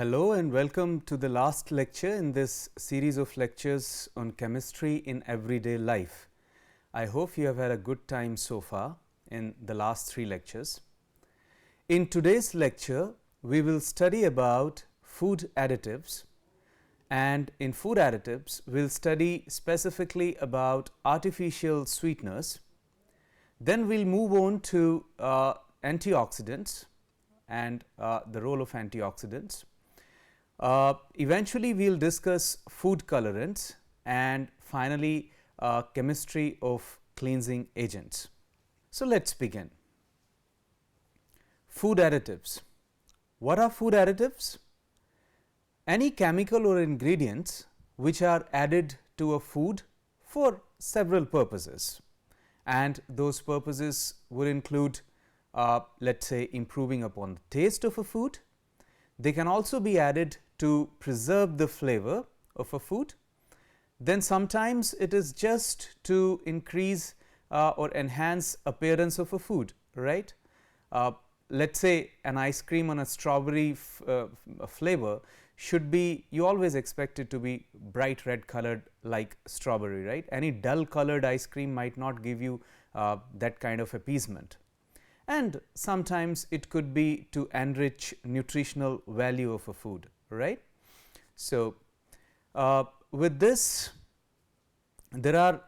Hello and welcome to the last lecture in this series of lectures on chemistry in everyday life. I hope you have had a good time so far in the last 3 lectures. In today's lecture, we will study about food additives, and in food additives, we will study specifically about artificial sweeteners. Then we will move on to antioxidants and the role of antioxidants. Eventually, we will discuss food colorants and finally, chemistry of cleansing agents. So, let us begin. Food additives. What are food additives? Any chemical or ingredients which are added to a food for several purposes, and those purposes would include let us say improving upon the taste of a food. They can also be added to preserve the flavor of a food. Then sometimes it is just to increase or enhance appearance of a food, right. Let us say an ice cream on a strawberry flavor should be, you always expect it to be bright red colored like strawberry, right. Any dull colored ice cream might not give you that kind of appeasement. And sometimes it could be to enrich nutritional value of a food, right. So, with this there are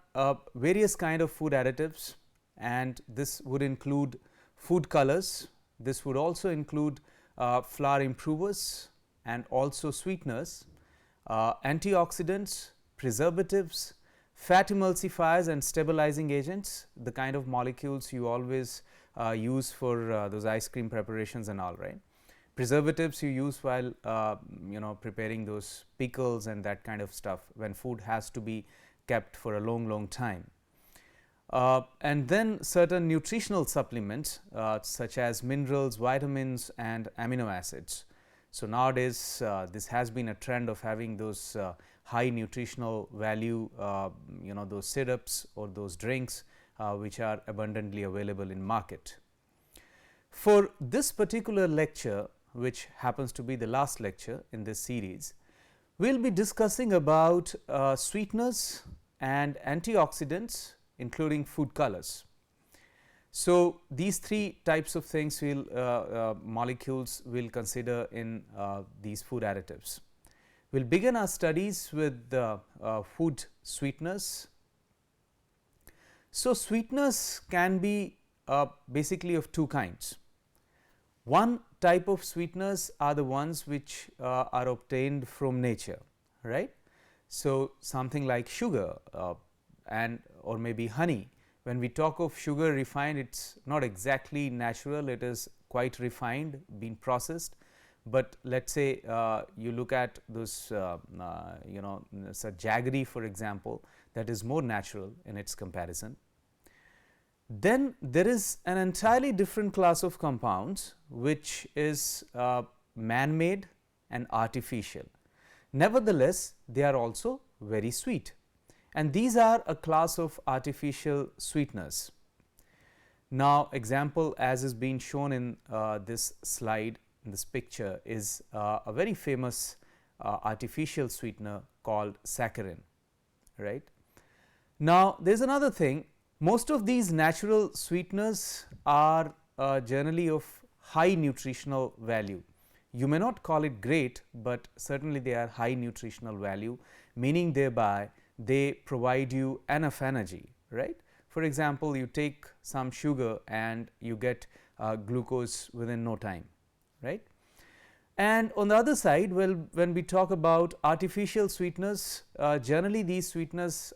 various kind of food additives, and this would include food colors. This would also include flour improvers and also sweeteners, antioxidants, preservatives, fat emulsifiers and stabilizing agents, the kind of molecules you always use for those ice cream preparations and all, right. Preservatives you use while preparing those pickles and that kind of stuff when food has to be kept for a long time. And then certain nutritional supplements such as minerals, vitamins and amino acids. So, nowadays this has been a trend of having those high nutritional value those syrups or those drinks which are abundantly available in market. For this particular lecture, which happens to be the last lecture in this series, we will be discussing about sweeteners and antioxidants, including food colors. So, these 3 types of things molecules we will consider in these food additives. We will begin our studies with food sweeteners. So, sweeteners can be basically of 2 kinds. One type of sweeteners are the ones which are obtained from nature, right. So, something like sugar and or maybe honey. When we talk of sugar refined, it is not exactly natural, it is quite refined, been processed. But let us say you look at those such jaggery, for example, that is more natural in its comparison. Then there is an entirely different class of compounds which is man made and artificial. Nevertheless, they are also very sweet, and these are a class of artificial sweeteners. Now, example as is being shown in this slide, in this picture, is a very famous artificial sweetener called saccharin, right. Now, there is another thing. Most of these natural sweeteners are generally of high nutritional value. You may not call it great, but certainly they are high nutritional value, meaning thereby they provide you enough energy, right. For example, you take some sugar and you get glucose within no time, right. And on the other side, well, when we talk about artificial sweeteners, generally these sweeteners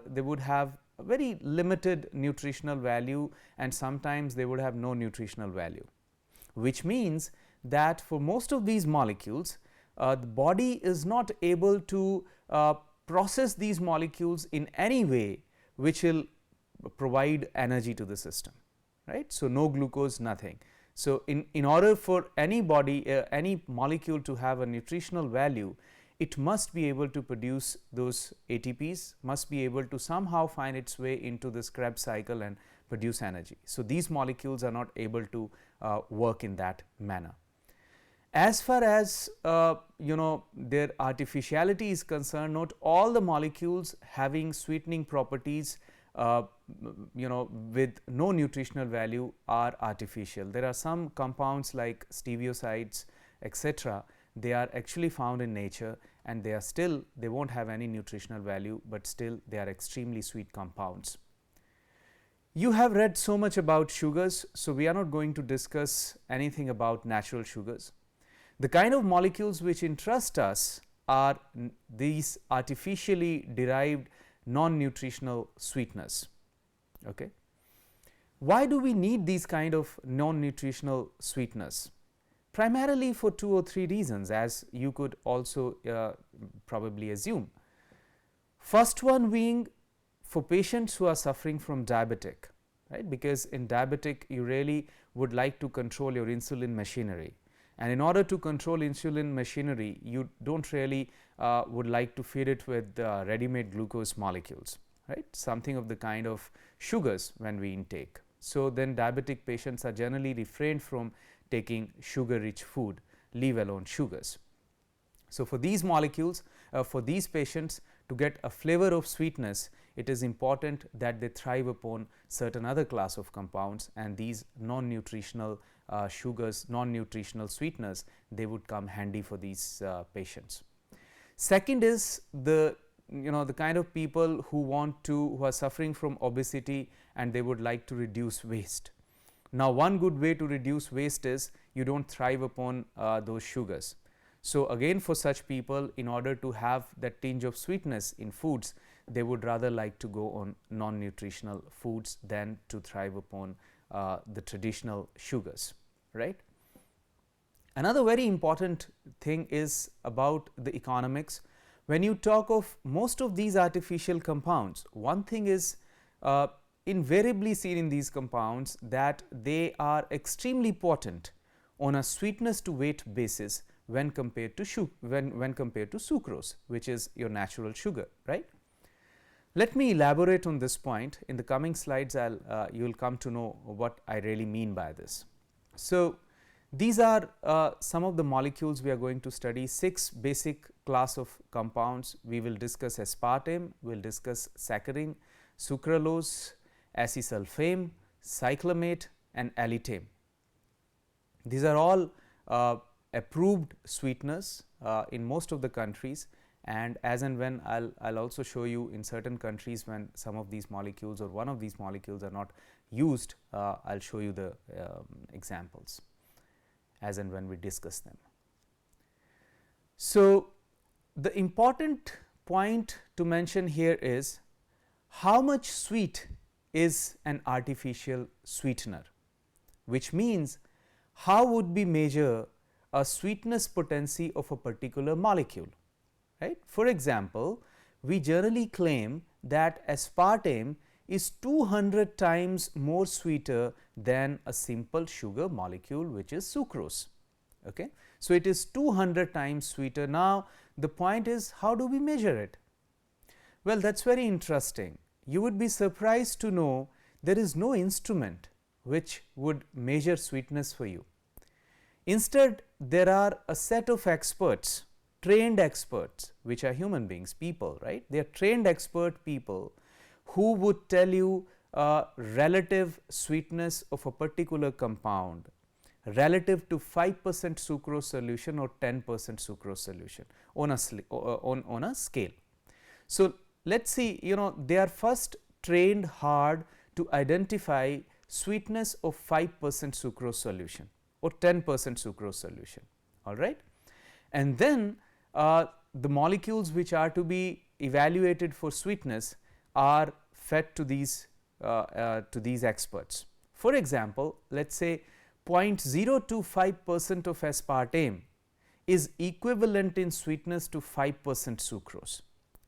they would have a very limited nutritional value, and sometimes they would have no nutritional value, which means that for most of these molecules the body is not able to process these molecules in any way which will provide energy to the system, right. So, no glucose, nothing. So, in order for any body any molecule to have a nutritional value, it must be able to produce those ATPs, must be able to somehow find its way into this Krebs cycle and produce energy. So, these molecules are not able to work in that manner. As far as their artificiality is concerned, not all the molecules having sweetening properties with no nutritional value are artificial. There are some compounds like stereosides, etc. They are actually found in nature, and they won't have any nutritional value, but still they are extremely sweet compounds. You have read so much about sugars, so we are not going to discuss anything about natural sugars. The kind of molecules which interest us are these artificially derived non-nutritional sweeteners. Okay. Why do we need these kind of non-nutritional sweeteners? Primarily for 2 or 3 reasons, as you could also probably assume. First one being for patients who are suffering from diabetic, right? Because in diabetic you really would like to control your insulin machinery, and in order to control insulin machinery you don't really would like to feed it with ready-made glucose molecules, right? Something of the kind of sugars when we intake. So then diabetic patients are generally refrained from taking sugar rich food, leave alone sugars. So for these molecules, for these patients to get a flavor of sweetness, it is important that they thrive upon certain other class of compounds, and these non-nutritional sugars, non-nutritional sweeteners, they would come handy for these patients. Second is the kind of people who are suffering from obesity and they would like to reduce waste. Now, one good way to reduce waste is you don't thrive upon those sugars. So again, for such people, in order to have that tinge of sweetness in foods, they would rather like to go on non-nutritional foods than to thrive upon the traditional sugars, right? Another very important thing is about the economics. When you talk of most of these artificial compounds, one thing is invariably seen in these compounds that they are extremely potent on a sweetness to weight basis when compared to sucrose, which is your natural sugar, right? Let me elaborate on this point. In the coming slides, you will come to know what I really mean by this. So these are some of the molecules we are going to study, 6 basic class of compounds. We will discuss aspartame, we will discuss saccharin, sucralose, acesulfame, cyclamate and allitame. These are all approved sweeteners in most of the countries, and as and when I'll also show you in certain countries when some of these molecules or one of these molecules are not used, I'll show you the examples as and when we discuss them. So the important point to mention here is how much sweet is an artificial sweetener, which means how would we measure a sweetness potency of a particular molecule, right? For example, we generally claim that aspartame is 200 times more sweeter than a simple sugar molecule, which is sucrose. Okay? So it is 200 times sweeter. Now the point is, how do we measure it? Well, that's very interesting. You would be surprised to know there is no instrument which would measure sweetness for you. Instead, there are a set of experts, trained experts, which are human beings, people, right? They are trained expert people who would tell you relative sweetness of a particular compound relative to 5% sucrose solution or 10% sucrose solution on a scale. So let's see, they are first trained hard to identify sweetness of 5% sucrose solution or 10% sucrose solution, all right. And then the molecules which are to be evaluated for sweetness are fed to these experts. For example, let's say 0.025% of aspartame is equivalent in sweetness to 5% sucrose.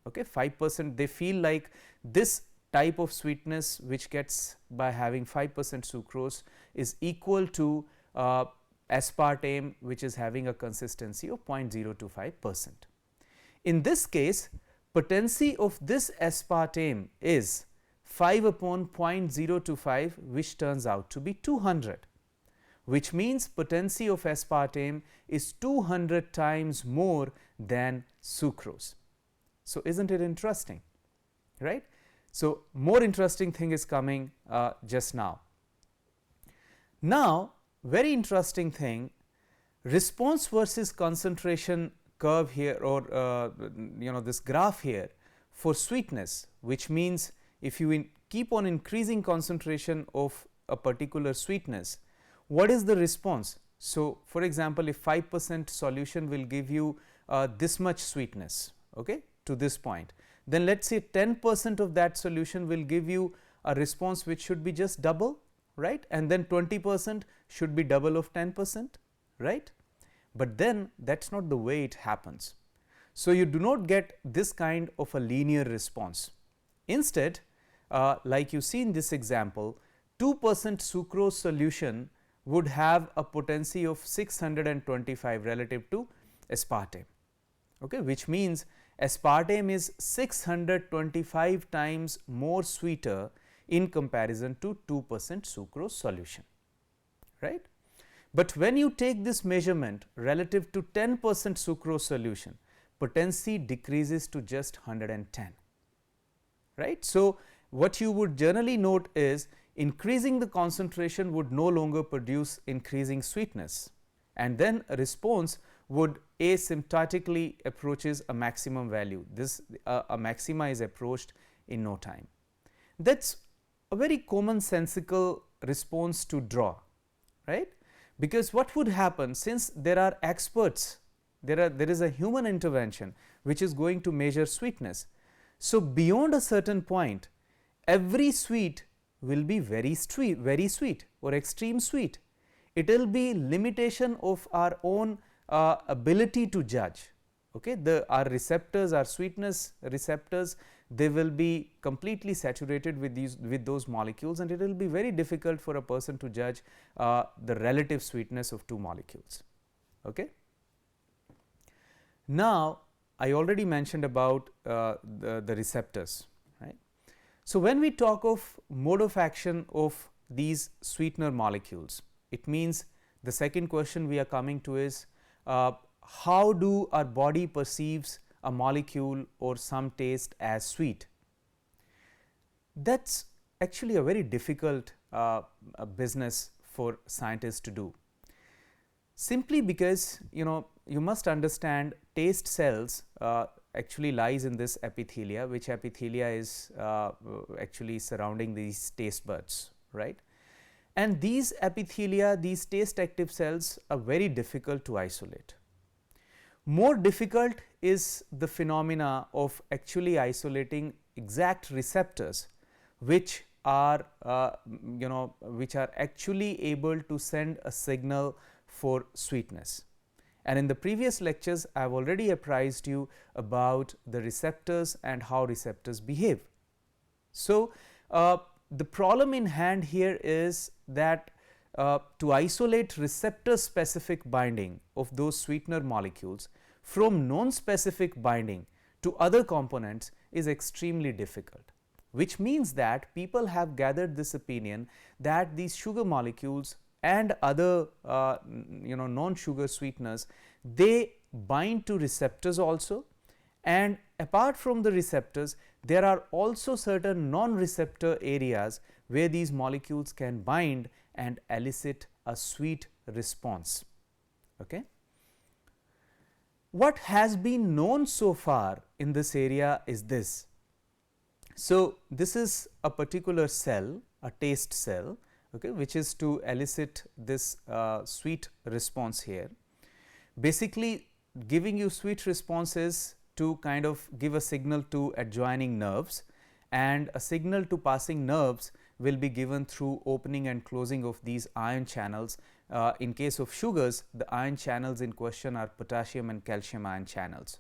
Okay, 5%, they feel like this type of sweetness which gets by having 5% sucrose is equal to aspartame which is having a consistency of 0.025%. In this case, potency of this aspartame is 5 upon 0.025, which turns out to be 200. which means potency of aspartame is 200 times more than sucrose. So, isn't it interesting, right? So, more interesting thing is coming just now. Now, very interesting thing, response versus concentration curve here, or this graph here for sweetness, which means if you keep on increasing concentration of a particular sweetness, what is the response? So, for example, if 5% solution will give you this much sweetness, okay, to this point, then let us say 10% of that solution will give you a response which should be just double, right, and then 20% should be double of 10%, right. But then that is not the way it happens. So, you do not get this kind of a linear response. Instead, like you see in this example, 2% sucrose solution would have a potency of 625 relative to aspartame, okay, which means aspartame is 625 times more sweeter in comparison to 2% sucrose solution, right. But when you take this measurement relative to 10% sucrose solution, potency decreases to just 110, right. So, what you would generally note is increasing the concentration would no longer produce increasing sweetness, and then a response would asymptotically approaches a maximum value. This a maxima is approached in no time. That is a very commonsensical response to draw, right, because what would happen, since there are experts, there is a human intervention which is going to measure sweetness. So, beyond a certain point, every sweet will be very sweet or extreme sweet. It will be limitation of our own ability to judge, okay. Our receptors, our sweetness receptors, they will be completely saturated with those molecules, and it will be very difficult for a person to judge the relative sweetness of two molecules, okay. Now, I already mentioned about the receptors, right. So, when we talk of mode of action of these sweetener molecules, it means the second question we are coming to is how do our body perceives a molecule or some taste as sweet? That is actually a very difficult business for scientists to do, simply because you must understand taste cells actually lies in this epithelia, which epithelia is actually surrounding these taste buds, right. And these epithelia, these taste active cells are very difficult to isolate. More difficult is the phenomena of actually isolating exact receptors which are which are actually able to send a signal for sweetness. And in the previous lectures, I have already apprised you about the receptors and how receptors behave. So, the problem in hand here is that to isolate receptor specific binding of those sweetener molecules from non-specific binding to other components is extremely difficult, which means that people have gathered this opinion that these sugar molecules and other non-sugar sweeteners, they bind to receptors also, and apart from the receptors there are also certain non-receptor areas where these molecules can bind and elicit a sweet response, okay. What has been known so far in this area is this. So, this is a particular cell, a taste cell, okay, which is to elicit this sweet response here. Basically, giving you sweet responses to kind of give a signal to adjoining nerves, and a signal to passing nerves will be given through opening and closing of these ion channels. In case of sugars, the ion channels in question are potassium and calcium ion channels.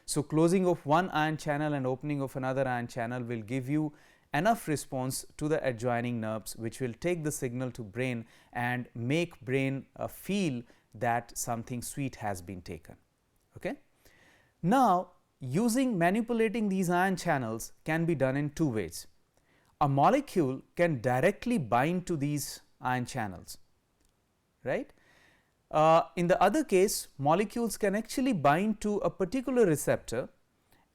So, closing of one ion channel and opening of another ion channel will give you enough response to the adjoining nerves, which will take the signal to brain and make brain feel that something sweet has been taken, okay. Now, manipulating these ion channels can be done in two ways. A molecule can directly bind to these ion channels, right. In the other case, molecules can actually bind to a particular receptor,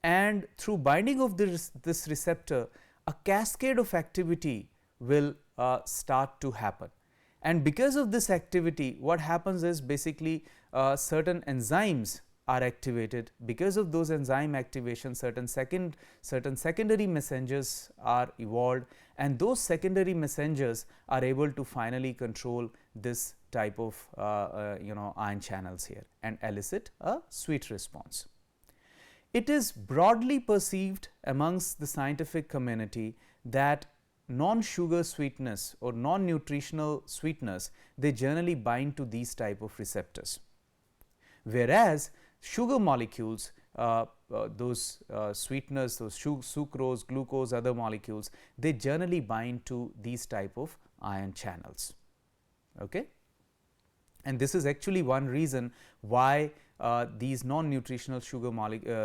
and through binding of this receptor, a cascade of activity will start to happen. And because of this activity, what happens is basically certain enzymes are activated. Because of those enzyme activations, certain secondary messengers are evolved, and those secondary messengers are able to finally control this type of ion channels here and elicit a sweet response. It is broadly perceived amongst the scientific community that non-sugar sweeteners or non-nutritional sweeteners, they generally bind to these type of receptors, whereas sugar molecules, those sweeteners, those sucrose, glucose, other molecules, they generally bind to these type of ion channels. Okay? And this is actually one reason why these non-nutritional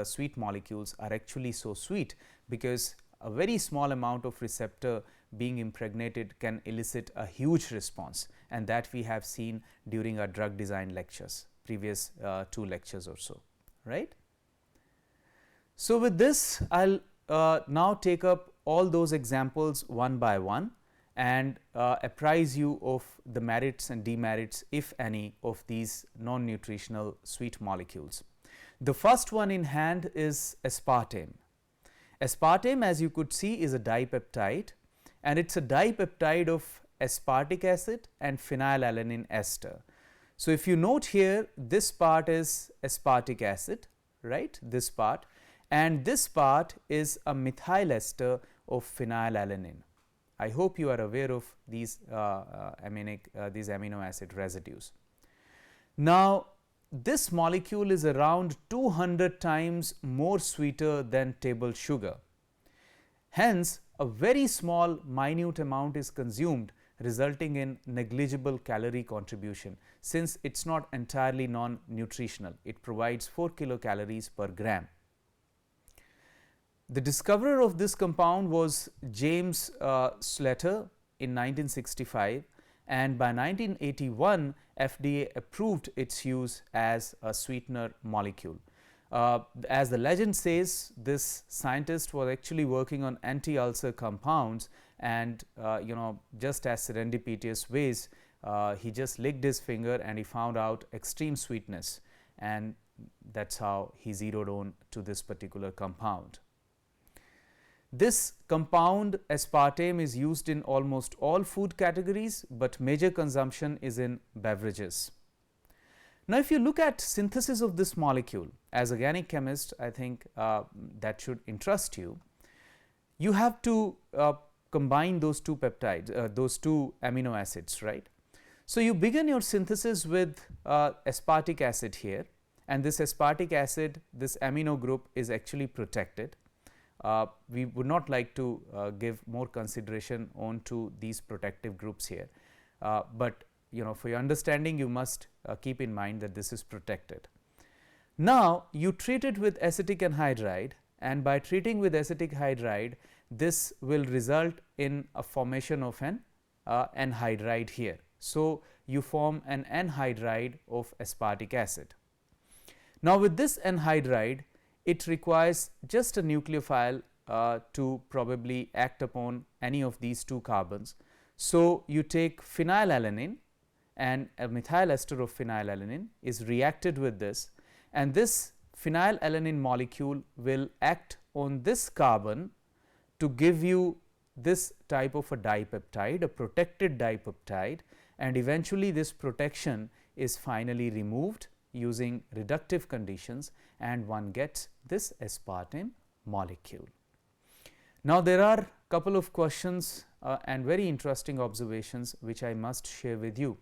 sweet molecules are actually so sweet, because a very small amount of receptor being impregnated can elicit a huge response, and that we have seen during our drug design lectures, previous 2 lectures or so, right. So, with this I will now take up all those examples one by one and apprise you of the merits and demerits, if any, of these non-nutritional sweet molecules. The first one in hand is aspartame. Aspartame, as you could see, is a dipeptide, and it is a dipeptide of aspartic acid and phenylalanine ester. So, if you note here, this part is aspartic acid, right, this part, and this part is a methyl ester of phenylalanine. I hope you are aware of these amino acid residues. Now, this molecule is around 200 times more sweeter than table sugar. Hence, a very small minute amount is consumed, resulting in negligible calorie contribution, since it is not entirely non-nutritional. It provides 4 kilocalories per gram. The discoverer of this compound was James Slater in 1965, and by 1981 FDA approved its use as a sweetener molecule. As the legend says, this scientist was actually working on anti-ulcer compounds, and just as serendipitous ways, he just licked his finger and he found out extreme sweetness, and that is how he zeroed on to this particular compound. This compound aspartame is used in almost all food categories, but major consumption is in beverages. Now, if you look at synthesis of this molecule, as organic chemist, I think that should interest you. You have to combine those two peptides, those two amino acids, right. So, you begin your synthesis with aspartic acid here, and this aspartic acid, this amino group is actually protected. We would not like to give more consideration on to these protective groups here, but for your understanding, you must keep in mind that this is protected. Now, you treat it with acetic anhydride, and by treating with acetic anhydride, this will result in a formation of an anhydride here. So, you form an anhydride of aspartic acid. Now, with this anhydride, it requires just a nucleophile to probably act upon any of these two carbons. So, you take phenylalanine, and a methyl ester of phenylalanine is reacted with this, and this phenylalanine molecule will act on this carbon to give you this type of a dipeptide, a protected dipeptide, and eventually this protection is finally removed using reductive conditions, and one gets this aspartame molecule. Now, there are couple of questions and very interesting observations which I must share with you.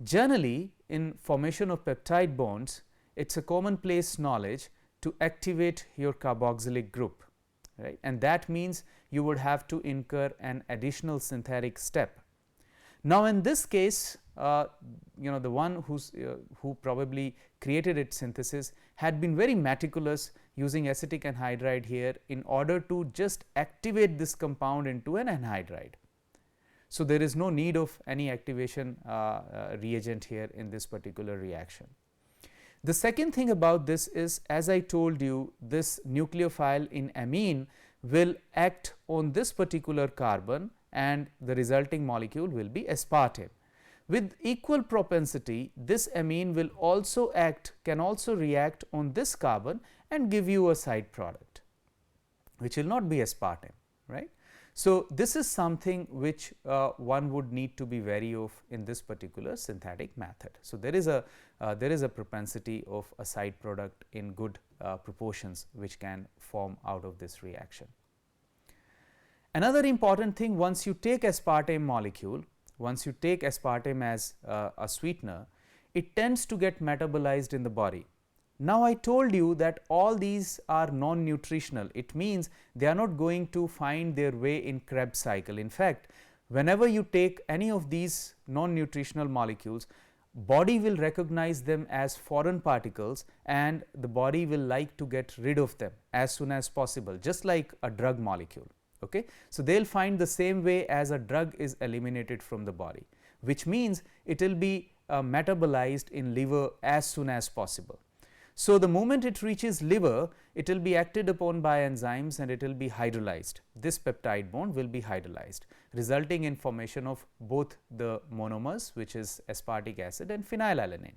Generally, in formation of peptide bonds, it is a commonplace knowledge to activate your carboxylic group, right, and that means you would have to incur an additional synthetic step. Now, in this case, the one who probably created its synthesis had been very meticulous using acetic anhydride here in order to just activate this compound into an anhydride. So, there is no need of any activation reagent here in this particular reaction. The second thing about this is, as I told you, this nucleophile in amine will act on this particular carbon and the resulting molecule will be aspartame. With equal propensity, this amine will also can also react on this carbon and give you a side product, which will not be aspartame, right. So, this is something which one would need to be wary of in this particular synthetic method. So, there is a propensity of a side product in good proportions which can form out of this reaction. Another important thing, once you take aspartame molecule, once you take aspartame as a sweetener, it tends to get metabolized in the body. Now, I told you that all these are non-nutritional. It means they are not going to find their way in Krebs cycle. In fact, whenever you take any of these non-nutritional molecules, body will recognize them as foreign particles and the body will like to get rid of them as soon as possible, just like a drug molecule. Okay? So, they will find the same way as a drug is eliminated from the body, which means it will be metabolized in liver as soon as possible. So, the moment it reaches liver, it will be acted upon by enzymes and it will be hydrolyzed. This peptide bond will be hydrolyzed, resulting in formation of both the monomers, which is aspartic acid and phenylalanine.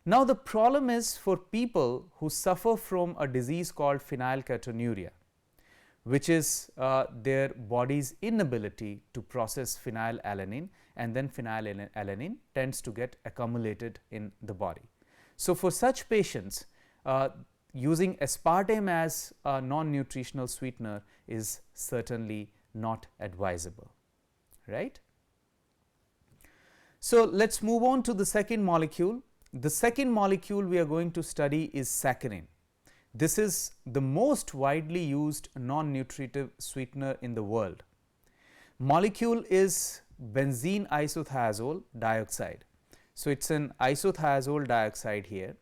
Now, the problem is for people who suffer from a disease called phenylketonuria, which is their body's inability to process phenylalanine, and then phenylalanine tends to get accumulated in the body. So, for such patients, using aspartame as a non-nutritional sweetener is certainly not advisable, right. So, let us move on to the second molecule. The second molecule we are going to study is saccharin. This is the most widely used non-nutritive sweetener in the world. Molecule is benzene isothiazole dioxide. So, it is an isothiazole dioxide here.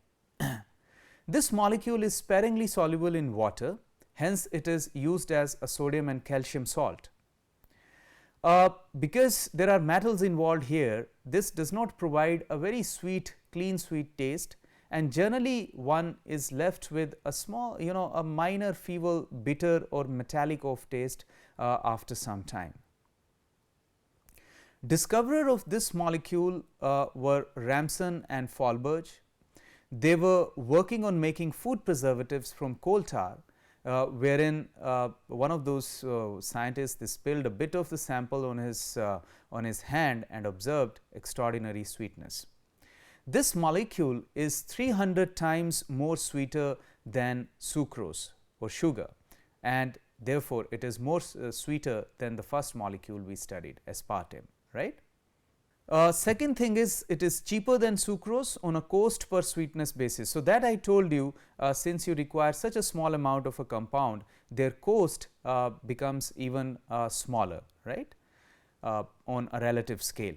This molecule is sparingly soluble in water, hence it is used as a sodium and calcium salt. Because there are metals involved here, this does not provide a very sweet, clean sweet taste, and generally one is left with a small, a minor feeble bitter or metallic of taste after some time. Discoverer of this molecule were Ramson and Fahlberg. They were working on making food preservatives from coal tar, wherein one of those scientists, they spilled a bit of the sample on his hand and observed extraordinary sweetness. This molecule is 300 times more sweeter than sucrose or sugar, and therefore, it is more sweeter than the first molecule we studied, aspartame, right. Second thing is, it is cheaper than sucrose on a cost per sweetness basis. So, that I told you, since you require such a small amount of a compound, their cost becomes even smaller, right, on a relative scale.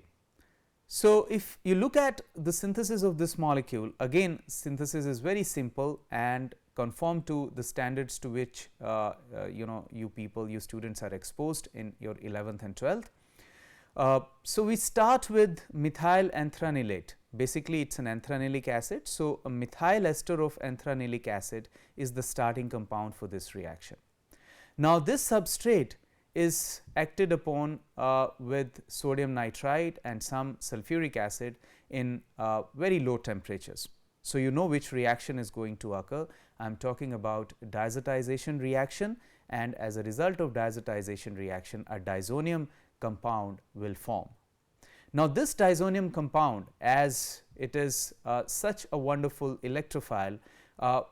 So, if you look at the synthesis of this molecule, again synthesis is very simple and conform to the standards to which you students are exposed in your 11th and 12th. So, we start with methyl anthranilate. Basically, it is an anthranylic acid. So, a methyl ester of anthranylic acid is the starting compound for this reaction. Now, this substrate is acted upon with sodium nitrite and some sulfuric acid in very low temperatures. So, you know which reaction is going to occur. I am talking about diazotization reaction, and as a result of diazotization reaction, a diazonium compound will form. Now, this diazonium compound, as it is such a wonderful electrophile,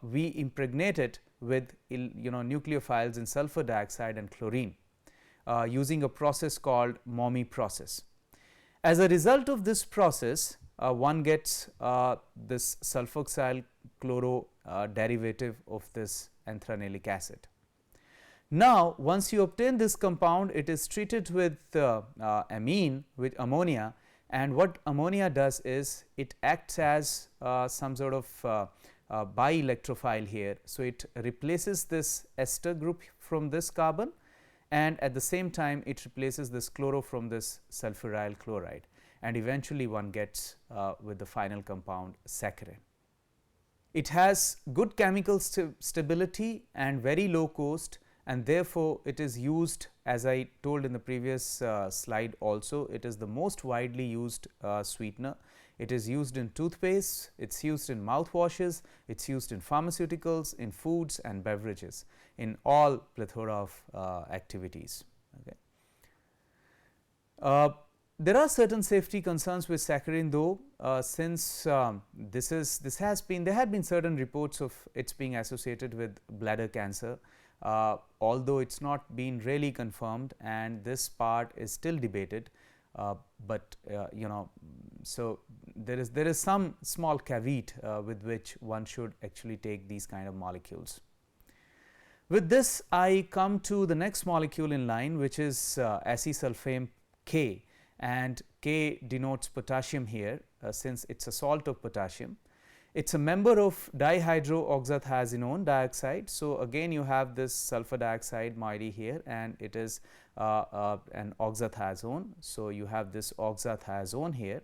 we impregnate it with nucleophiles in sulfur dioxide and chlorine using a process called Momi process. As a result of this process, one gets this sulfoxyl chloro derivative of this anthranylic acid. Now, once you obtain this compound, it is treated with amine, with ammonia, and what ammonia does is it acts as some sort of bi-electrophile here. So, it replaces this ester group from this carbon and at the same time it replaces this chloro from this sulfuryl chloride, and eventually one gets with the final compound saccharin. It has good chemical stability and very low cost, and therefore it is used, as I told in the previous slide also, it is the most widely used sweetener. It is used in toothpaste, it is used in mouthwashes, it is used in pharmaceuticals, in foods and beverages, in all plethora of activities. Okay. There are certain safety concerns with saccharin, though, since there had been certain reports of its being associated with bladder cancer, although it's not been really confirmed, and this part is still debated. But so there is some small caveat with which one should actually take these kind of molecules. With this, I come to the next molecule in line, which is Acesulfame-K, and K denotes potassium here, since it's a salt of potassium. It's a member of dihydroxythiazanone dioxide. So again you have this sulfur dioxide moiety here, and it is an oxythiazone. So you have this oxythiazone here.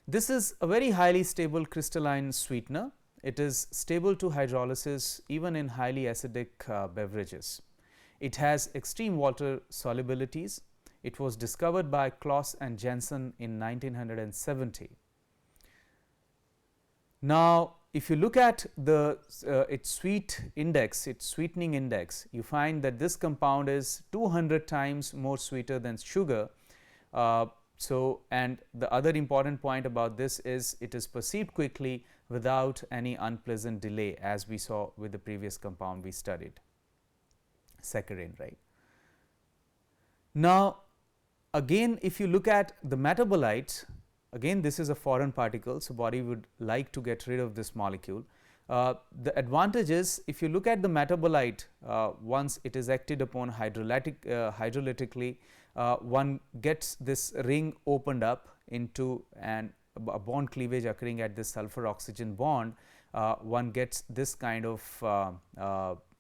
This is a very highly stable crystalline sweetener. It is stable to hydrolysis even in highly acidic beverages. It has extreme water solubilities. It was discovered by Kloss and Jensen in 1970. Now, if you look at the its sweetening index, you find that this compound is 200 times more sweeter than sugar. And the other important point about this is it is perceived quickly without any unpleasant delay, as we saw with the previous compound we studied, saccharin, right. Now, again if you look at the metabolites, again this is a foreign particle, so body would like to get rid of this molecule. The advantage is, if you look at the metabolite, once it is acted upon hydrolytically, one gets this ring opened up into a bond cleavage occurring at this sulfur oxygen bond. One gets this kind of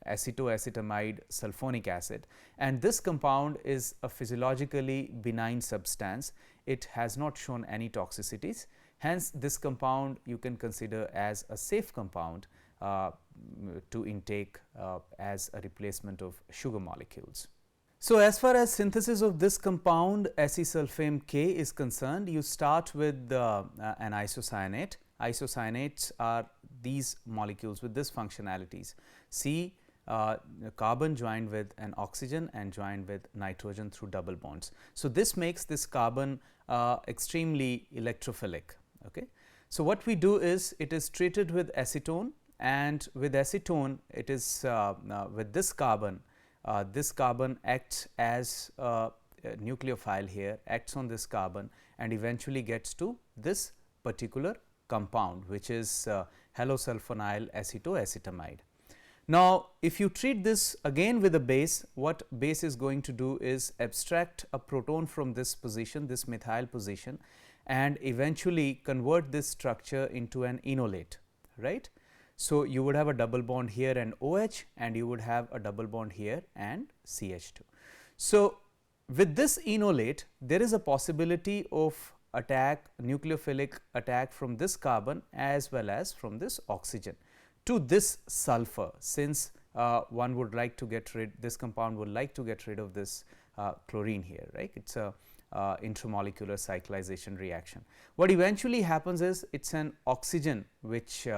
acetoacetamide sulfonic acid, and this compound is a physiologically benign substance. It has not shown any toxicities, hence this compound you can consider as a safe compound to intake as a replacement of sugar molecules. So, as far as synthesis of this compound Acesulfame-K is concerned, you start with an isocyanate. Isocyanates are these molecules with this functionalities: C carbon joined with an oxygen and joined with nitrogen through double bonds. So, this makes this carbon extremely electrophilic. Okay. So, what we do is, it is treated with acetone, and with acetone it is with this carbon acts as a nucleophile here, acts on this carbon and eventually gets to this particular compound, which is halosulfonyl acetoacetamide. Now, if you treat this again with a base, what base is going to do is abstract a proton from this position, this methyl position, and eventually convert this structure into an enolate, right. So, you would have a double bond here and OH, and you would have a double bond here and CH2. So, with this enolate, there is a possibility of nucleophilic attack from this carbon as well as from this oxygen to this sulfur, since one would like to get rid, this compound would like to get rid of this chlorine here, right. It is a intramolecular cyclization reaction. What eventually happens is, it is an oxygen which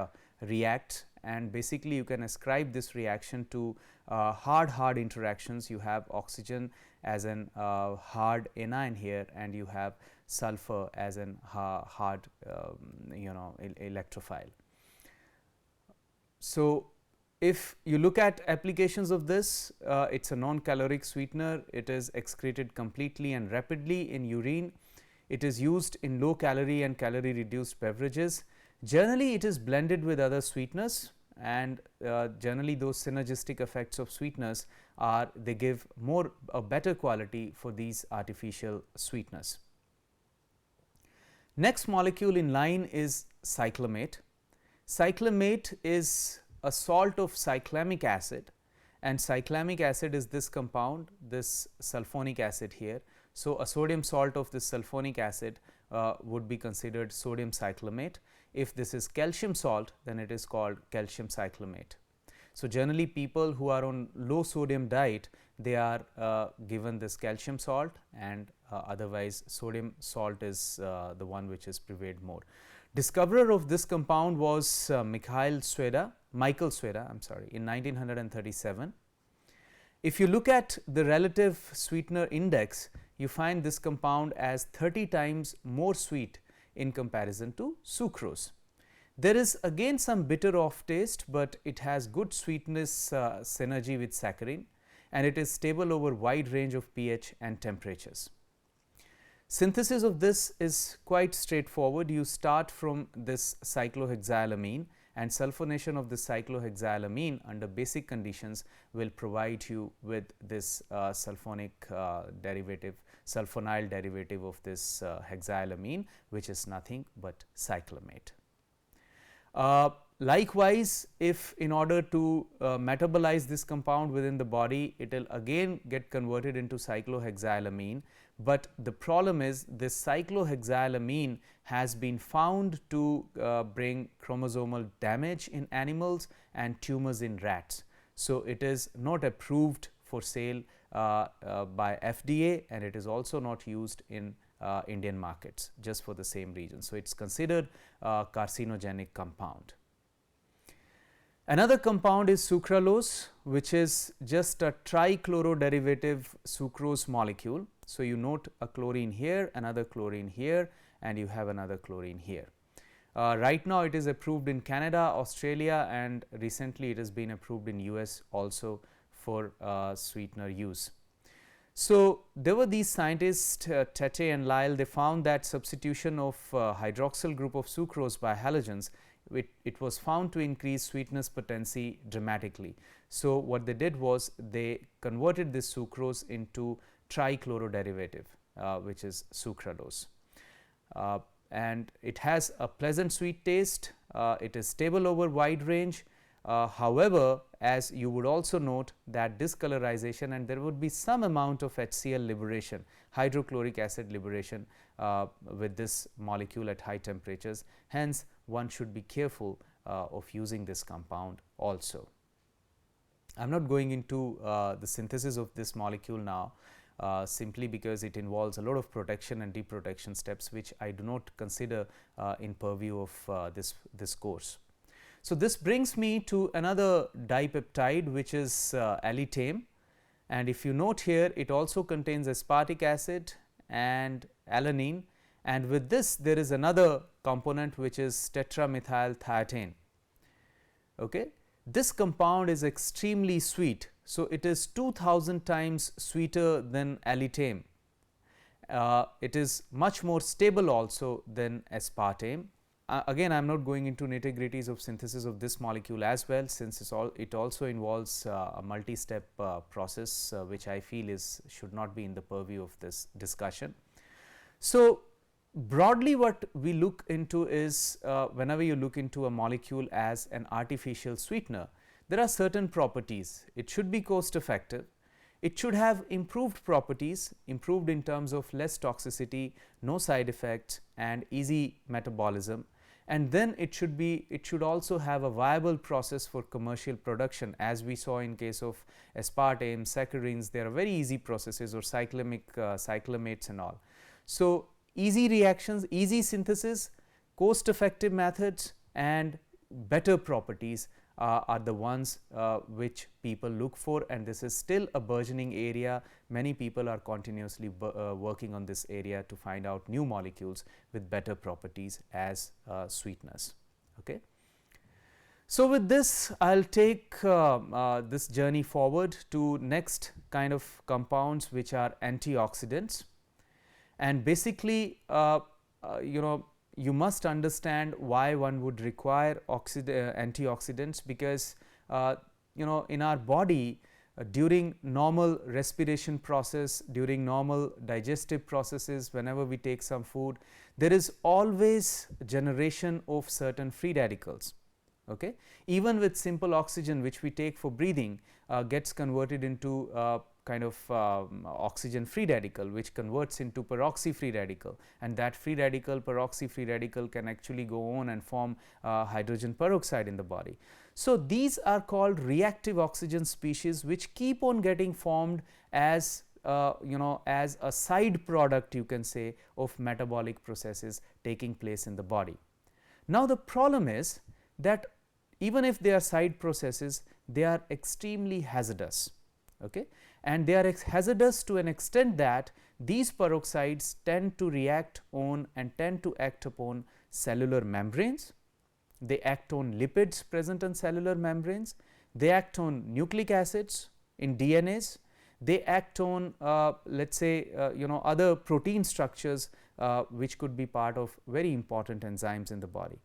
reacts, and basically you can ascribe this reaction to hard interactions. You have oxygen as an hard anion here, and you have sulfur as an hard electrophile. So, if you look at applications of this, it is a non-caloric sweetener. It is excreted completely and rapidly in urine. It is used in low calorie and calorie reduced beverages. Generally, it is blended with other sweeteners, and generally those synergistic effects of sweeteners are, they give a better quality for these artificial sweeteners. Next molecule in line is cyclamate. Cyclamate is a salt of cyclamic acid, and cyclamic acid is this compound, this sulfonic acid here. So, a sodium salt of this sulfonic acid would be considered sodium cyclamate. If this is calcium salt, then it is called calcium cyclamate. So, generally people who are on low sodium diet, they are given this calcium salt, and otherwise sodium salt is the one which is prevailed more. Discoverer of this compound was Michael Sweda in 1937. If you look at the relative sweetener index, you find this compound as 30 times more sweet in comparison to sucrose. There is again some bitter off taste, but it has good sweetness synergy with saccharin, and it is stable over wide range of pH and temperatures. Synthesis of this is quite straightforward. You start from this cyclohexylamine, and sulfonation of this cyclohexylamine under basic conditions will provide you with this sulfonyl derivative of this hexylamine, which is nothing but cyclamate. Likewise, if in order to metabolize this compound within the body, it will again get converted into cyclohexylamine, but the problem is this cyclohexylamine has been found to bring chromosomal damage in animals and tumors in rats. So, it is not approved for sale by FDA, and it is also not used in Indian markets just for the same reason. So, it is considered a carcinogenic compound. Another compound is sucralose, which is just a trichloroderivative sucrose molecule. So, you note a chlorine here, another chlorine here, and you have another chlorine here. Right now it is approved in Canada, Australia, and recently it has been approved in US also for sweetener use. So, there were these scientists Tete and Lyle, they found that substitution of hydroxyl group of sucrose by halogens, it was found to increase sweetness potency dramatically. So, what they did was they converted this sucrose into trichloroderivative, which is sucralose, and it has a pleasant sweet taste. It is stable over wide range. However, as you would also note that discolorization, and there would be some amount of HCl liberation, hydrochloric acid liberation with this molecule at high temperatures. Hence, one should be careful of using this compound also. I am not going into the synthesis of this molecule now, simply because it involves a lot of protection and deprotection steps, which I do not consider in purview of this course. So, this brings me to another dipeptide, which is allitame, and if you note here, it also contains aspartic acid and alanine, and with this there is another component which is tetramethylthioetane. Okay. This compound is extremely sweet. So, it is 2000 times sweeter than allitame. It is much more stable also than aspartame. Again, I am not going into nitty-gritties of synthesis of this molecule as well, since it also involves a multi-step process, which I feel should not be in the purview of this discussion. So, broadly what we look into is whenever you look into a molecule as an artificial sweetener, there are certain properties. It should be cost effective, it should have improved properties, improved in terms of less toxicity, no side effects, and easy metabolism, and then it should also have a viable process for commercial production, as we saw in case of aspartame, saccharins. They are very easy processes, or cyclamates and all. So, easy reactions, easy synthesis, cost effective methods, and better properties are the ones which people look for, and this is still a burgeoning area. Many people are continuously working on this area to find out new molecules with better properties as sweeteners. Okay. So, with this I will take this journey forward to next kind of compounds, which are antioxidants, and basically you must understand why one would require antioxidants, because in our body during normal respiration process, during normal digestive processes, whenever we take some food, there is always generation of certain free radicals. Okay. Even with simple oxygen which we take for breathing gets converted into kind of oxygen free radical, which converts into peroxy free radical, and that free radical, peroxy free radical, can actually go on and form hydrogen peroxide in the body. So, these are called reactive oxygen species which keep on getting formed as as a side product, you can say, of metabolic processes taking place in the body. Now, the problem is that even if they are side processes, they are extremely hazardous, okay? And they are hazardous to an extent that these peroxides tend to react on and tend to act upon cellular membranes, they act on lipids present on cellular membranes, they act on nucleic acids in DNAs, they act on let us say other protein structures which could be part of very important enzymes in the body.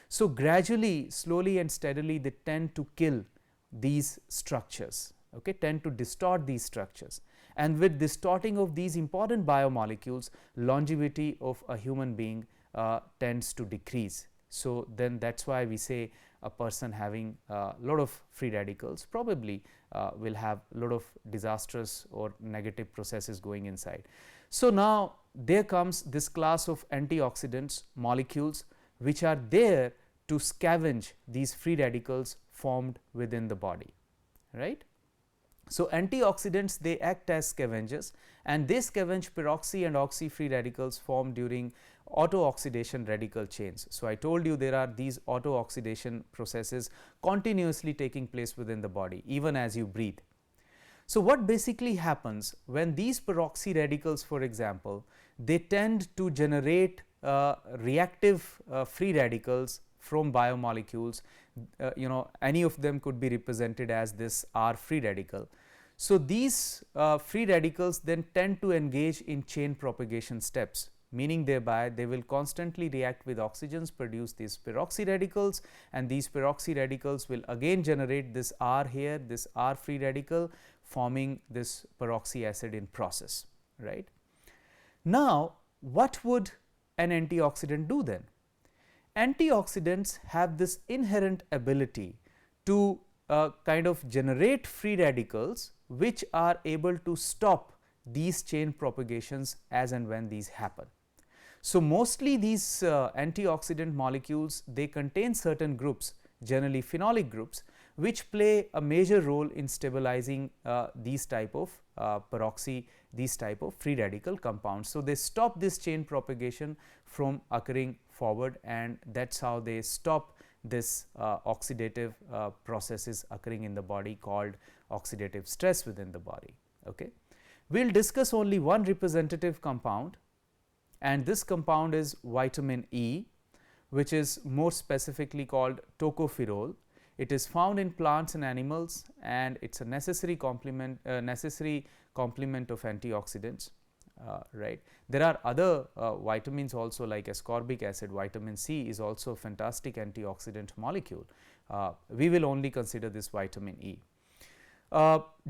So, gradually, slowly and steadily, they tend to kill these structures, okay, tend to distort these structures, and with distorting of these important biomolecules, longevity of a human being tends to decrease. So, then that is why we say a person having a lot of free radicals probably will have a lot of disastrous or negative processes going inside. So, now there comes this class of antioxidants molecules which are there to scavenge these free radicals formed within the body, right. So, antioxidants, they act as scavengers and they scavenge peroxy and oxy free radicals formed during auto oxidation radical chains. So, I told you there are these auto oxidation processes continuously taking place within the body even as you breathe. So, what basically happens when these peroxy radicals, for example, they tend to generate reactive free radicals from biomolecules, any of them could be represented as this R free radical. So, these free radicals then tend to engage in chain propagation steps, meaning thereby they will constantly react with oxygens, produce these peroxy radicals, and these peroxy radicals will again generate this R here, this R free radical, forming this peroxy acid in process, right. Now, what would an antioxidant do then? Antioxidants have this inherent ability to kind of generate free radicals which are able to stop these chain propagations as and when these happen. So, mostly these antioxidant molecules, they contain certain groups, generally phenolic groups, which play a major role in stabilizing these type of peroxy, these type of free radical compounds. So, they stop this chain propagation from occurring forward, and that is how they stop this oxidative processes occurring in the body called oxidative stress within the body. Okay. We will discuss only one representative compound, and this compound is vitamin E, which is more specifically called tocopherol. It is found in plants and animals, and it is a necessary complement of antioxidants. Right. There are other vitamins also like ascorbic acid, vitamin C is also a fantastic antioxidant molecule. We will only consider this vitamin E.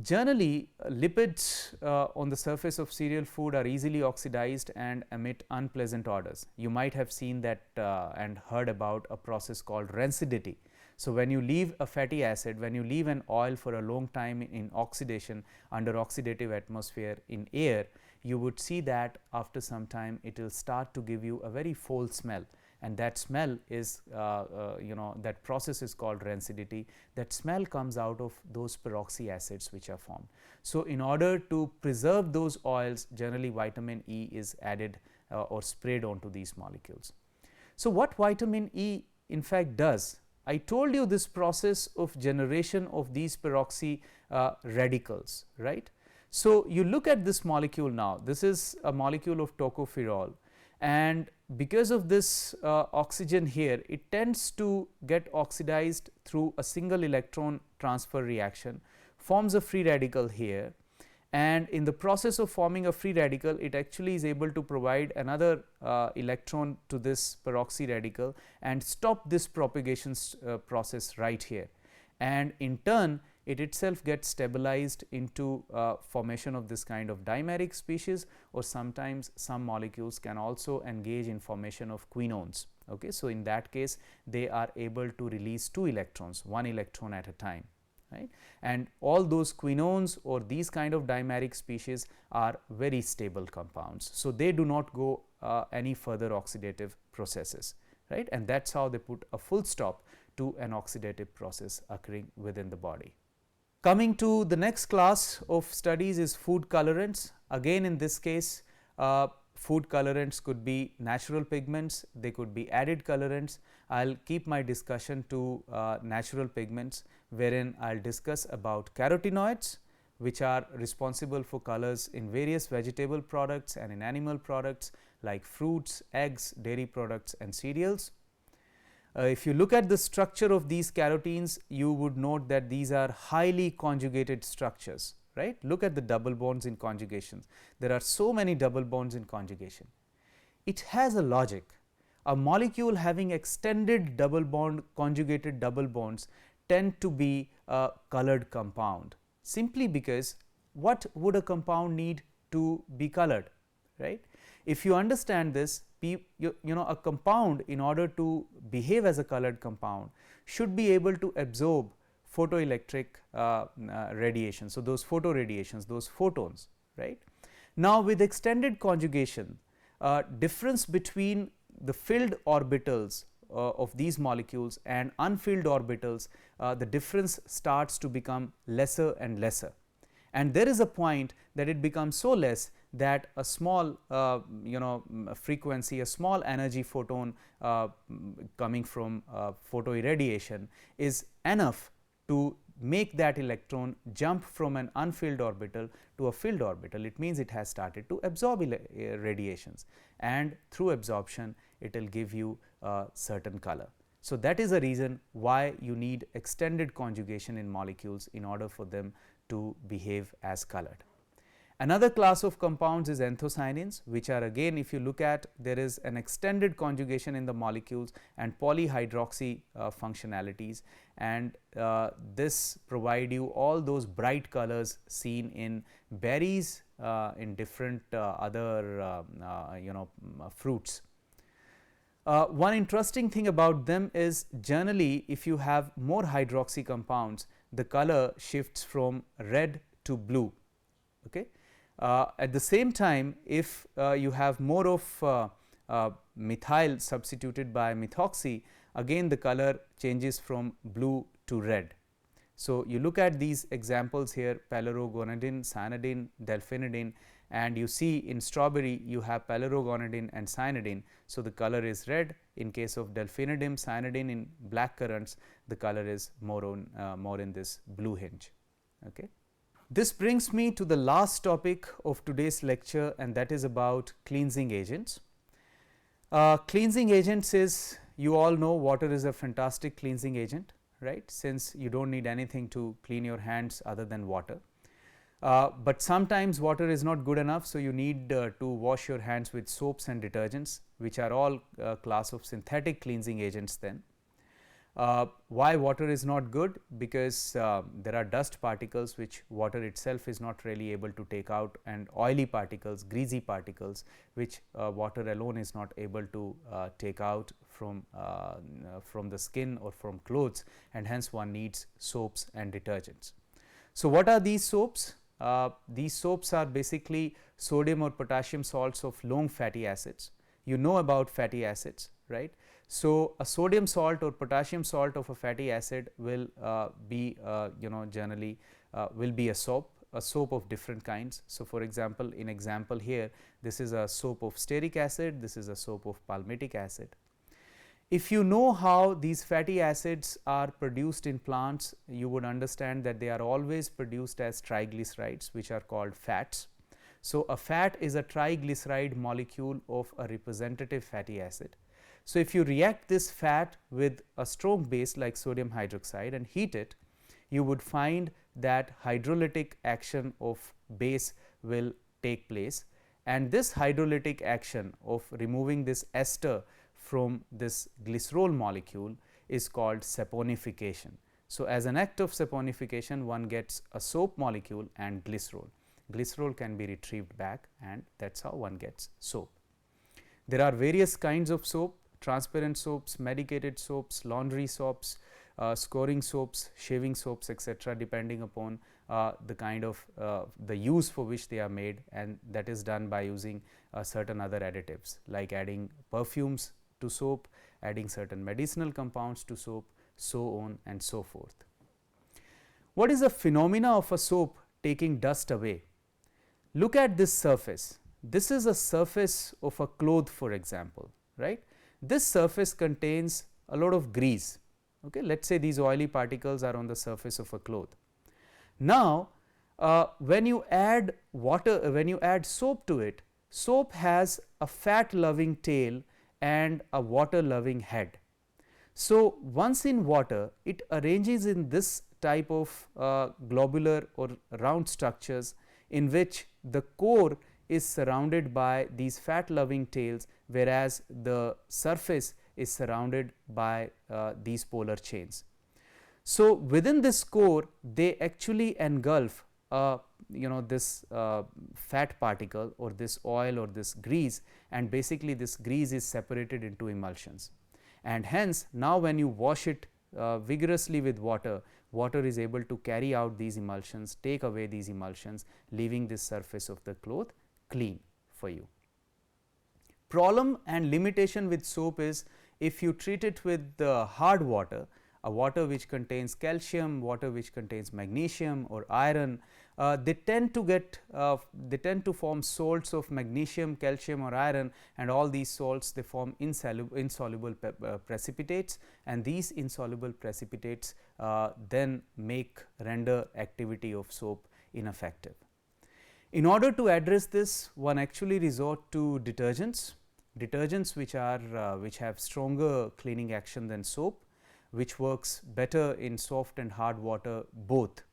Generally, lipids on the surface of cereal food are easily oxidized and emit unpleasant odors. You might have seen that and heard about a process called rancidity. So, when you leave a fatty acid, when you leave an oil for a long time in oxidation under oxidative atmosphere in air, you would see that after some time it will start to give you a very foul smell, and that smell is that process is called rancidity. That smell comes out of those peroxy acids which are formed. So, in order to preserve those oils, generally vitamin E is added or sprayed onto these molecules. So, what vitamin E in fact does, I told you this process of generation of these peroxy radicals, right. So, you look at this molecule now, this is a molecule of tocopherol, and because of this oxygen here, it tends to get oxidized through a single electron transfer reaction, forms a free radical here, and in the process of forming a free radical, it actually is able to provide another electron to this peroxy radical and stop this propagation process right here, and in turn it itself gets stabilized into formation of this kind of dimeric species, or sometimes some molecules can also engage in formation of quinones. Okay. So, in that case they are able to release 2 electrons, 1 electron at a time, right, and all those quinones or these kind of dimeric species are very stable compounds. So, they do not go any further oxidative processes, right, and that is how they put a full stop to an oxidative process occurring within the body. Coming to the next class of studies is food colorants. Again, in this case food colorants could be natural pigments, they could be added colorants. I will keep my discussion to natural pigments, wherein I will discuss about carotenoids, which are responsible for colors in various vegetable products and in animal products like fruits, eggs, dairy products and cereals. If you look at the structure of these carotenes, you would note that these are highly conjugated structures, right. Look at the double bonds in conjugations. There are so many double bonds in conjugation. It has a logic. A molecule having extended double bond, conjugated double bonds tend to be a colored compound, simply because what would a compound need to be colored, right. If you understand this, you know, a compound, in order to behave as a colored compound, should be able to absorb photoelectric radiation. So, those photo radiations, those photons, right. Now, with extended conjugation, difference between the filled orbitals of these molecules and unfilled orbitals, the difference starts to become lesser and lesser, and there is a point that it becomes so less that a small frequency, a small energy photon coming from photo irradiation is enough to make that electron jump from an unfilled orbital to a filled orbital. It means it has started to absorb radiations, and through absorption it will give you a certain color. So, that is a reason why you need extended conjugation in molecules in order for them to behave as colored. Another class of compounds is anthocyanins, which are, again, if you look at, there is an extended conjugation in the molecules and polyhydroxy functionalities, and this provide you all those bright colors seen in berries, in different other fruits. One interesting thing about them is, generally if you have more hydroxy compounds, the color shifts from red to blue. Okay. At the same time, if you have more of methyl substituted by methoxy, again the color changes from blue to red. So, you look at these examples here, palerogonadin, cyanidin, delphinidin, and you see in strawberry you have palerogonadin and cyanidin. So, the color is red. In case of delphinidin, cyanidin, in black currants, the color is more in this blue hinge. Okay. This brings me to the last topic of today's lecture, and that is about cleansing agents. Cleansing agents is, you all know water is a fantastic cleansing agent, right, since you do not need anything to clean your hands other than water. But sometimes water is not good enough. So, you need to wash your hands with soaps and detergents, which are all class of synthetic cleansing agents then. Why water is not good? Because there are dust particles which water itself is not really able to take out, and oily particles, greasy particles, which water alone is not able to take out from the skin or from clothes, and hence one needs soaps and detergents. So, what are these soaps? These soaps are basically sodium or potassium salts of long fatty acids. You know about fatty acids, right. So, a sodium salt or potassium salt of a fatty acid will be generally will be a soap of different kinds. So, for example, in example here, this is a soap of stearic acid, this is a soap of palmitic acid. If you know how these fatty acids are produced in plants, you would understand that they are always produced as triglycerides, which are called fats. So, a fat is a triglyceride molecule of a representative fatty acid. So, if you react this fat with a strong base like sodium hydroxide and heat it, you would find that hydrolytic action of base will take place, and this hydrolytic action of removing this ester from this glycerol molecule is called saponification. So, as an act of saponification, one gets a soap molecule and glycerol. Glycerol can be retrieved back, and that is how one gets soap. There are various kinds of soap. transparent soaps, medicated soaps, laundry soaps, scoring soaps, shaving soaps, etc., depending upon the kind of the use for which they are made, and that is done by using certain other additives like adding perfumes to soap, adding certain medicinal compounds to soap, so on and so forth. What is the phenomena of a soap taking dust away? Look at this surface. This is a surface of a cloth, for example, right. This surface contains a lot of grease. Okay. Let us say these oily particles are on the surface of a cloth. Now, when you add water, when you add soap to it, soap has a fat loving tail and a water loving head. So, once in water, it arranges in this type of globular or round structures in which the core is surrounded by these fat loving tails, whereas the surface is surrounded by these polar chains. So, within this core they actually engulf this fat particle or this oil or this grease, and basically this grease is separated into emulsions, and hence now when you wash it vigorously with water, water is able to carry out these emulsions, take away these emulsions, leaving this surface of the cloth clean for you. Problem and limitation with soap is, if you treat it with hard water, a water which contains calcium, water which contains magnesium or iron, they tend to form salts of magnesium, calcium or iron, and all these salts they form insoluble precipitates, and these insoluble precipitates then render activity of soap ineffective. In order to address this, one actually resort to detergents which have stronger cleaning action than soap, which works better in soft and hard water both.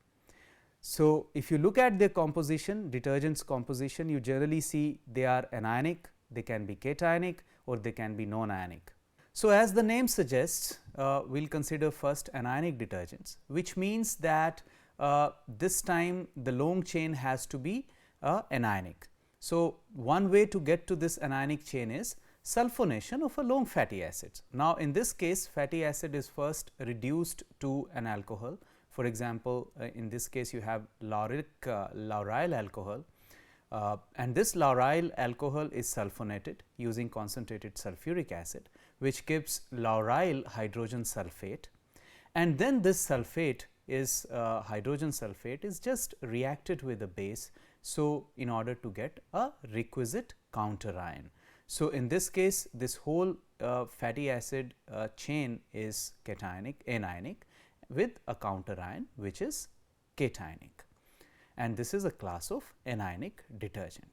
So, if you look at their composition, detergents composition, you generally see they are anionic, they can be cationic or they can be non-ionic. So, as the name suggests, we will consider first anionic detergents, which means that this time the long chain has to be anionic. So, one way to get to this anionic chain is sulfonation of a long fatty acids. Now, in this case fatty acid is first reduced to an alcohol. For example, in this case you have lauryl alcohol, and this lauryl alcohol is sulfonated using concentrated sulfuric acid, which gives lauryl hydrogen sulfate, and then this sulfate is hydrogen sulfate is just reacted with a base. So, in order to get a requisite counter ion. So, in this case this whole fatty acid chain is anionic with a counter ion which is cationic, and this is a class of anionic detergent.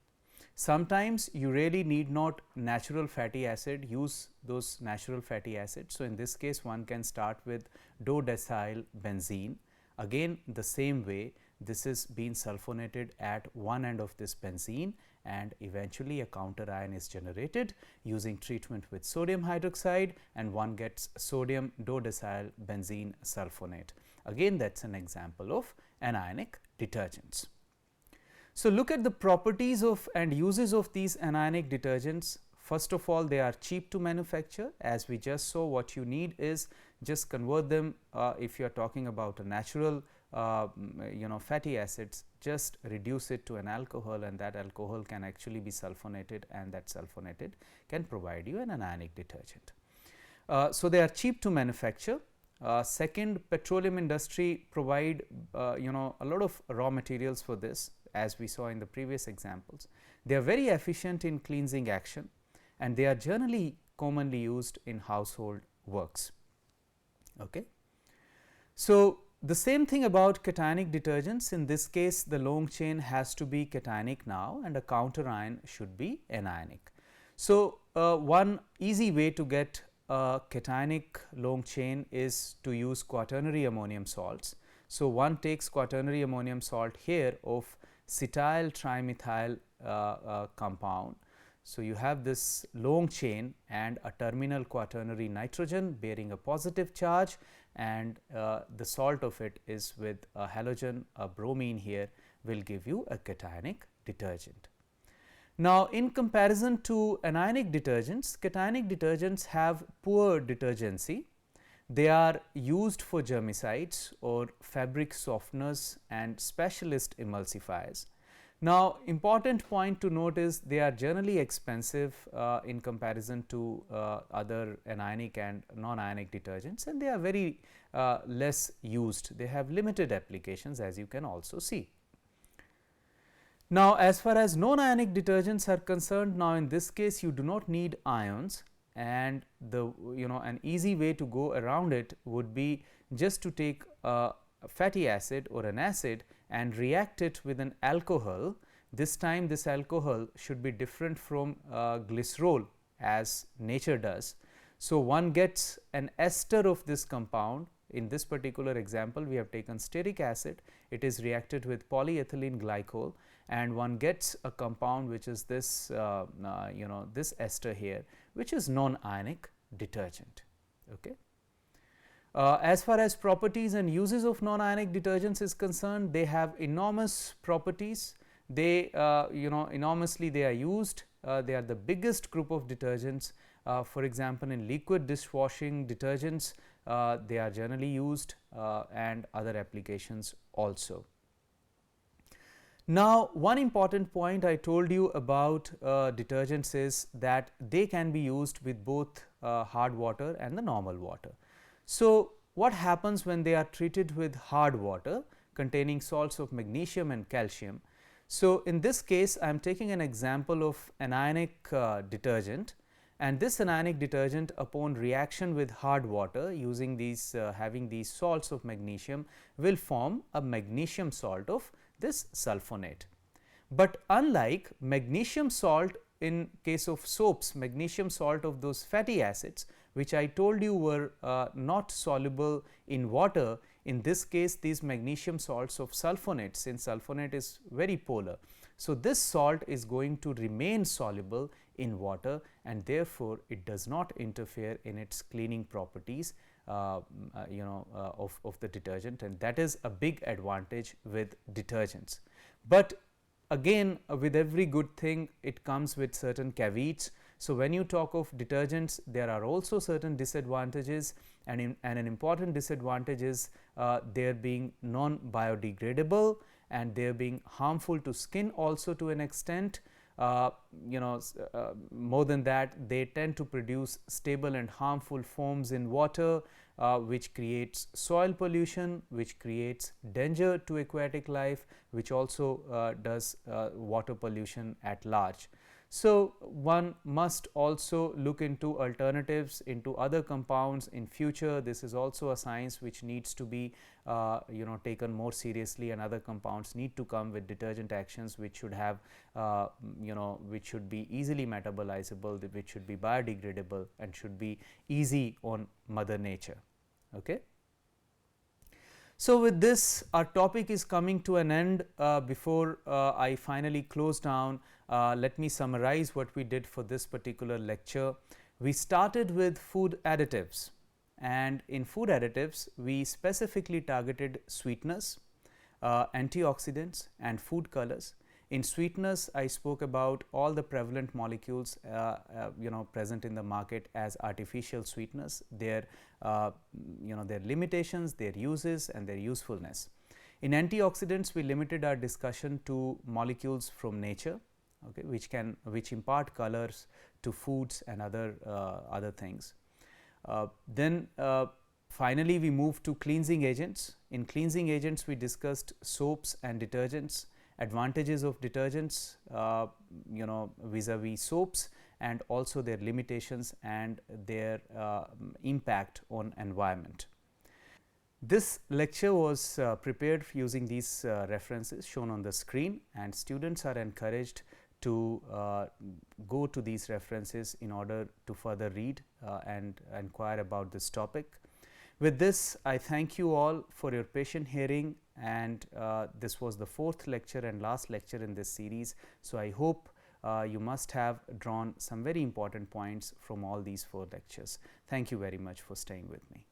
Sometimes you really need not natural fatty acid, use those natural fatty acids. So, in this case one can start with dodecyl benzene. Again the same way, this is being sulfonated at one end of this benzene, and eventually a counter ion is generated using treatment with sodium hydroxide, and one gets sodium dodecyl benzene sulfonate. Again that is an example of anionic detergents. So, look at the properties of and uses of these anionic detergents. First of all, they are cheap to manufacture. As we just saw, what you need is just convert them, if you are talking about a natural fatty acids, just reduce it to an alcohol, and that alcohol can actually be sulfonated, and that sulfonated can provide you an anionic detergent. So, they are cheap to manufacture. Second, petroleum industry provide a lot of raw materials for this, as we saw in the previous examples. They are very efficient in cleansing action, and they are generally commonly used in household works. Okay. So, the same thing about cationic detergents. In this case the long chain has to be cationic now, and a counter ion should be anionic. So, one easy way to get a cationic long chain is to use quaternary ammonium salts. So, one takes quaternary ammonium salt here of cetyl trimethyl compound. So, you have this long chain and a terminal quaternary nitrogen bearing a positive charge, and the salt of it is with a halogen, a bromine here will give you a cationic detergent. Now, in comparison to anionic detergents, cationic detergents have poor detergency. They are used for germicides or fabric softeners and specialist emulsifiers. Now, important point to note is they are generally expensive in comparison to other anionic and non-ionic detergents, and they are very less used. They have limited applications, as you can also see. Now, as far as non-ionic detergents are concerned, now in this case you do not need ions, and the an easy way to go around it would be just to take a fatty acid or an acid and react it with an alcohol. This time this alcohol should be different from glycerol as nature does. So, one gets an ester of this compound. In this particular example, we have taken stearic acid, it is reacted with polyethylene glycol, and one gets a compound which is this this ester here, which is non-ionic detergent. Okay. As far as properties and uses of non-ionic detergents is concerned, they have enormous properties. They enormously they are used. They are the biggest group of detergents. For example, in liquid dishwashing detergents, they are generally used and other applications also. Now, one important point I told you about detergents is that they can be used with both hard water and the normal water. So, what happens when they are treated with hard water containing salts of magnesium and calcium? So, in this case I am taking an example of anionic detergent, and this anionic detergent upon reaction with hard water using these having these salts of magnesium will form a magnesium salt of this sulfonate. But unlike magnesium salt in case of soaps, magnesium salt of those fatty acids which I told you were not soluble in water, in this case these magnesium salts of sulfonate, since sulfonate is very polar. So, this salt is going to remain soluble in water, and therefore, it does not interfere in its cleaning properties of the detergent, and that is a big advantage with detergents. But again, with every good thing it comes with certain caveats. So, when you talk of detergents, there are also certain disadvantages, and an important disadvantage is their being non-biodegradable and their being harmful to skin also to an extent. More than that, they tend to produce stable and harmful foams in water, which creates soil pollution, which creates danger to aquatic life, which also does water pollution at large. So, one must also look into alternatives, into other compounds in future. This is also a science which needs to be taken more seriously, and other compounds need to come with detergent actions which should have which should be easily metabolizable, which should be biodegradable, and should be easy on mother nature. Okay. So, with this our topic is coming to an end. Before I finally close down, let me summarize what we did for this particular lecture. We started with food additives, and in food additives we specifically targeted sweeteners, antioxidants and food colors. In sweeteners, I spoke about all the prevalent molecules present in the market as artificial sweeteners, their their limitations, their uses and their usefulness. In antioxidants, we limited our discussion to molecules from nature, okay, which impart colors to foods and other things. Then finally, we moved to cleansing agents. In cleansing agents, we discussed soaps and detergents, advantages of detergents vis-a-vis soaps, and also their limitations and their impact on environment. This lecture was prepared using these references shown on the screen, and students are encouraged to go to these references in order to further read and inquire about this topic. With this, I thank you all for your patient hearing, and this was the fourth lecture and last lecture in this series. So, I hope you must have drawn some very important points from all these 4 lectures. Thank you very much for staying with me.